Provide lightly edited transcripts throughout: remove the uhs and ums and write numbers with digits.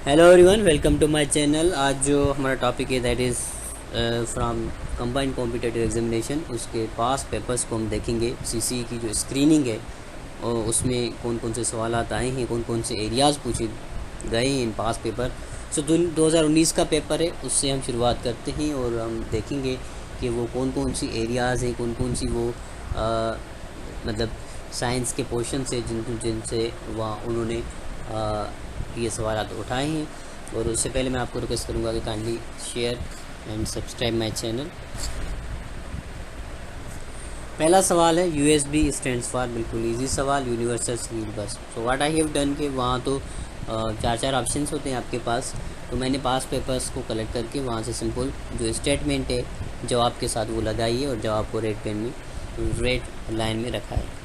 Hello everyone, welcome to my channel. आज जो हमारा टॉपिक है that is from combined competitive examination. उसके पास पेपर्स को हम देखेंगे। सीसी की जो स्क्रीनिंग है और उसमें कौन कौन से सवाल आए हैं, कौन कौन से एरियाज़ पूछे गए हैं इन पास पेपर। सो 2019 का पेपर है, उससे हम शुरुआत करते हैं और हम देखेंगे कि वो कौन कौन सी एरियाज़ हैं, कौन कौन सी वो मतलब साइंस के पोर्शन से जिनसे वहाँ उन्होंने ये सवाल उठाए हैं। और उससे पहले मैं आपको रिक्वेस्ट करूँगा कि kindly share and subscribe my channel. पहला सवाल है USB स्टैंड्स फॉर, बिल्कुल इजी सवाल, यूनिवर्सल सीरीज बस। So what I have done कि वहाँ तो चार चार ऑप्शंस होते हैं आपके पास, तो मैंने पास पेपर्स को कलेक्ट करके वहाँ से सिंपल जो स्टेटमेंट है जवाब के साथ वो लगाई है और जवाब को रेड पेन में रेड लाइन में रखा है।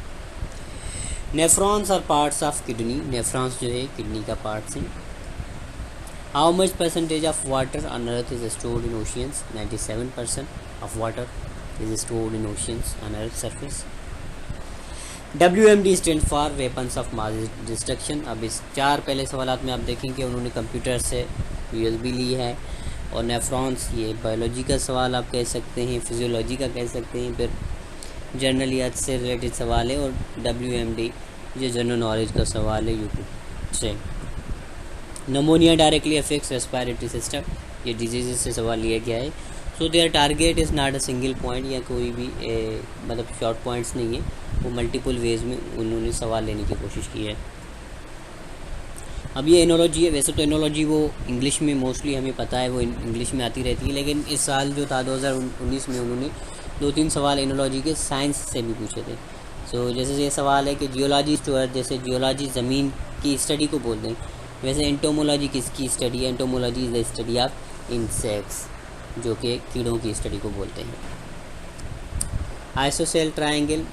Nephrons are parts of kidney, nephrons जो है किडनी का पार्ट्स हैं। How much percentage of water on earth is stored in oceans? 97% of water is stored in oceans on earth surface. WMD stand for weapons of mass destruction. अब इस चार पहले सवाल में आप देखेंगे उन्होंने कंप्यूटर से USB ली है, और नेफ्रॉन्स ये बायोलॉजी का सवाल आप कह सकते हैं, फिजियोलॉजी का कह सकते हैं, फिर जनरल अर्थ से रिलेटेड सवाल है, और WMD ये जनरल नॉलेज का सवाल है यूट्यूब से। Pneumonia directly affects respiratory system, ये डिजीज़ से सवाल लिया गया है। So their target is not a single point, या कोई भी मतलब शॉर्ट पॉइंट्स नहीं है, वो मल्टीपल वेज में उन्होंने सवाल लेने की कोशिश की है। अब ये एनोलॉजी है, वैसे तो एनोलॉजी वो इंग्लिश में मोस्टली हमें पता है, वो इंग्लिश में आती रहती है, लेकिन इस साल जो था 2019 में उन्होंने 2-3 सवाल एनोलॉजी के साइंस से भी पूछे थे। सो जैसे ये सवाल है कि जियोलॉजी टू अर्थ, जैसे जियोलॉजी ज़मीन की स्टडी को बोलते हैं, वैसे एंटोमोलॉजी किसकी स्टडी है? Entomology is the study of insects, जो कि कीड़ों की स्टडी को बोलते हैं। आइसोसेल ट्रायंगल,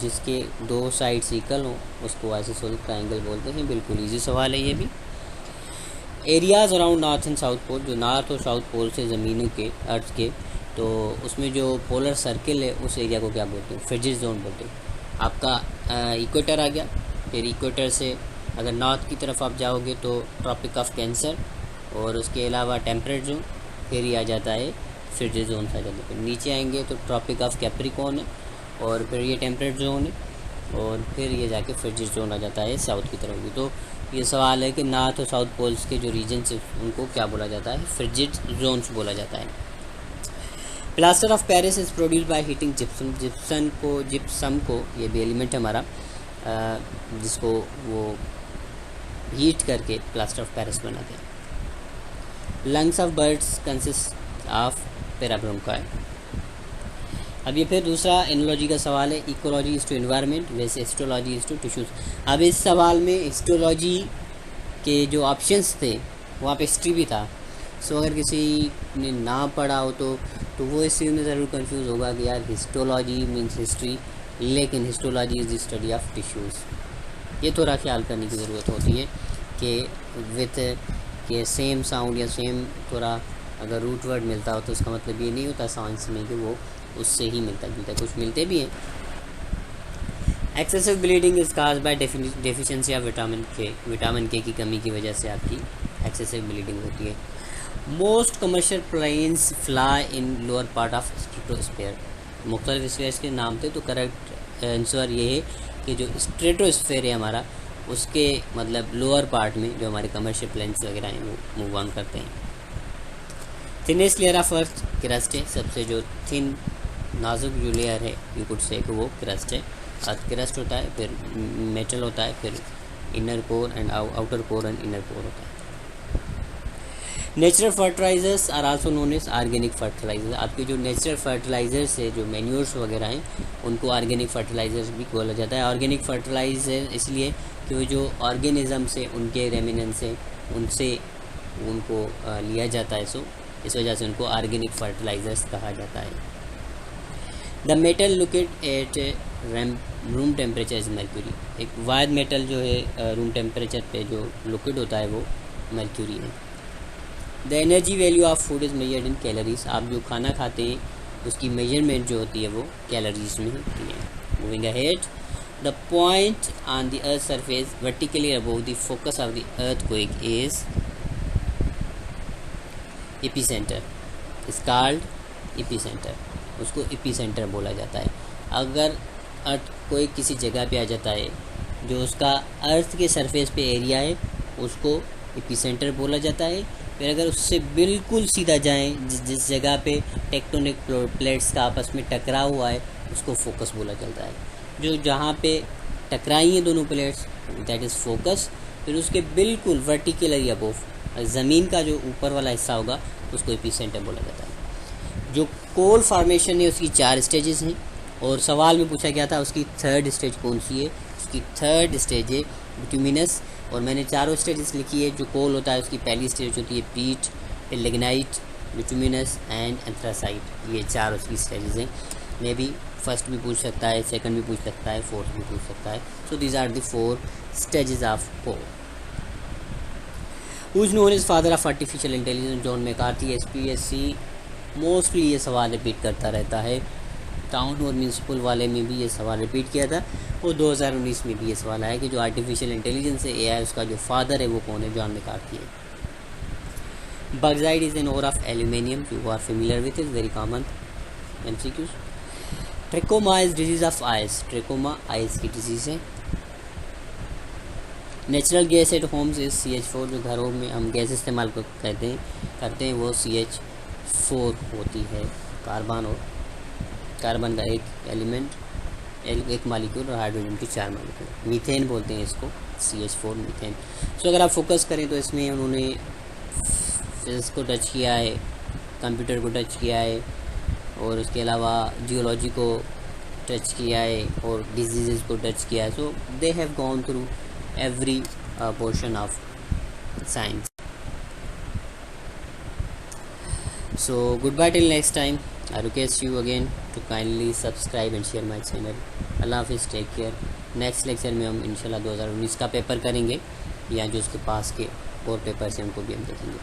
जिसके दो साइड्स इक्वल हों उसको आइसोसेल ट्रायंगल बोलते हैं, बिल्कुल इजी सवाल है ये भी। Areas around north and south pole, जो नॉर्थ और साउथ पोल से ज़मीनों के अर्थ के, तो उसमें जो पोलर सर्किल है उस एरिया को क्या बोलते हैं? फ्रिजिड जोन बोलते हैं। आपका इक्वेटर आ गया, फिर इक्वेटर से अगर नॉर्थ की तरफ आप जाओगे तो ट्रॉपिक ऑफ कैंसर, और उसके अलावा टेम्परेट जोन, फिर ये आ जाता है फ्रिजिड जोन आ जाता है। फिर नीचे आएंगे तो ट्रॉपिक ऑफ कैप्रिकॉर्न है, और फिर ये टेम्परेट जोन है, और फिर ये जाके फ्रिजिड जोन आ जाता है साउथ की तरफ भी। तो ये सवाल है कि नॉर्थ और साउथ पोल्स के जो रीजन से उनको क्या बोला जाता है? फ्रिजिड जोन्स बोला जाता है। Plaster of Paris is produce by heating gypsum, gypsum को ये भी एलिमेंट है हमारा, जिसको वो हीट करके प्लास्टर ऑफ पेरिस बनाते हैं। Lungs of birds consist of parabronchi. अब ये फिर दूसरा एनोलॉजी का सवाल है। इकोलॉजी इज टू एनवायरनमेंट, वैसे हिस्टोलॉजी इज टू टिश्यूज। अब इस सवाल में हिस्टोलॉजी के जो ऑप्शंस थे वहाँ पे हिस्ट्री भी था। सो अगर किसी ने ना पढ़ा हो तो वो इस चीज़ में ज़रूर कंफ्यूज होगा कि यार हिस्टोलॉजी मीन्स हिस्ट्री, लेकिन histology is the study of tissues. ये थोड़ा ख्याल करने की ज़रूरत होती है कि विथ के सेम साउंड या सेम थोड़ा अगर रूट वर्ड मिलता हो तो उसका मतलब ये नहीं होता साइंस में कि वो उससे ही मिलता जुलता, कुछ मिलते भी हैं। Excessive bleeding is cause by deficiency of vitamin K की कमी की वजह से आपकी एक्सेसिव ब्लीडिंग होती है। Most commercial planes fly in lower part of stratosphere, मुख्तलिफ स्फेयर्स के नाम थे, तो करेक्ट आंसर ये है कि जो स्ट्रेटोस्फेयर है हमारा, उसके मतलब लोअर पार्ट में जो हमारे कमर्शियल प्लेन्स वगैरह हैं वो मूव ऑन करते हैं। Thinnest layer of earth crust है, सबसे जो थिन नाजुक जो लेयर है यू कुड से कि वो क्रस्ट है। अर्थ क्रस्ट होता है, फिर मेटल होता है, फिर inner core and outer core and inner core होता है। Natural fertilisers are also known as organic fertiliser. आपके जो नेचुरल फर्टिलाइजर्स है, जो मैन्योर्स वगैरह हैं, उनको ऑर्गेनिक फर्टिलाइजर्स भी बोला जाता है। ऑर्गेनिक फर्टिलाइजर इसलिए कि वो जो ऑर्गेनिज्म से उनके रेमिनेंस से उनसे उनको लिया जाता है, सो इस वजह से उनको ऑर्गेनिक फर्टिलाइजर्स कहा जाता है। The metal liquid at room temperature is mercury. एक वायद मेटल जो है रूम टेम्परेचर पे जो लिक्विड होता है वो मर्क्यूरी है। The energy value of food is measured in calories. आप जो खाना खाते हैं उसकी मेजरमेंट जो होती है वो कैलोरीज में होती है। Moving ahead, the point on the earth surface vertically above the focus of the earth quake is epicentre is called epicentre, उसको एपिसेंटर बोला जाता है। अगर अर्थ कोई किसी जगह पे आ जाता है जो उसका अर्थ के सरफेस पे एरिया है, उसको एपिसेंटर बोला जाता है। फिर अगर उससे बिल्कुल सीधा जाएं, जिस जगह पे टेक्टोनिक प्लेट्स का आपस में टकराव हुआ है, उसको फोकस बोला जाता है। जो जहाँ पे टकराई हैं दोनों प्लेट्स, दैट इज़ फोकस। फिर उसके बिल्कुल वर्टिकली अबोव, ज़मीन का जो ऊपर वाला हिस्सा होगा, उसको एपिसेंटर बोला जाता है। जो कोल फार्मेशन है उसकी 4 स्टेजेस हैं, और सवाल में पूछा गया था उसकी 3rd स्टेज कौन सी है। उसकी 3rd स्टेज है बिटुमिनस, और मैंने चारों स्टेजेस लिखी है। जो कोल होता है उसकी पहली स्टेज होती है पीट, फिर लिग्नाइट, बिटुमिनस एंड एंथ्रासाइट। ये 4 उसकी स्टेजेस हैं। मे बी फर्स्ट भी पूछ सकता है, सेकंड भी पूछ सकता है, फोर्थ भी पूछ सकता है। So these are the 4 stages of coal. Who is known as father of artificial intelligence? John McCarthy. SPSC mostly ये सवाल रिपीट करता रहता है। टाउन और म्यूनसिपल वाले में भी ये सवाल रिपीट किया था, और 2019 में भी ये सवाल आया कि जो आर्टिफिशियल इंटेलिजेंस है, AI, उसका जो फादर है वो कौन है? जॉन मैकार्थी है। Bauxite is an ore of aluminium, you are familiar with, is very common MCQs। Trachoma is disease of eyes, trachoma eyes की डिजीज है। Natural gas at homes is CH4, जो घरों में हम गैस इस्तेमाल करते हैं वो CH4 होती है। कार्बन और कार्बन का एक एलिमेंट, एक मालिक्यूल, और हाइड्रोजन की 4 मालिक्यूल। मीथेन बोलते हैं इसको, CH4 मीथेन। सो अगर आप फोकस करें तो इसमें उन्होंने फिजिक्स को टच किया है, कंप्यूटर को टच किया है, और उसके अलावा जियोलॉजी को टच किया है, और डिजीज़ को टच किया है। So they have gone through every portion of science. So goodbye till next time. I request you again to kindly subscribe and share my channel. Allah Hafiz, take care. Next lecture में हम इंशाल्लाह 2019 का paper करेंगे, या जो उसके पास के और पेपर्स हैं उनको भी हम देखेंगे।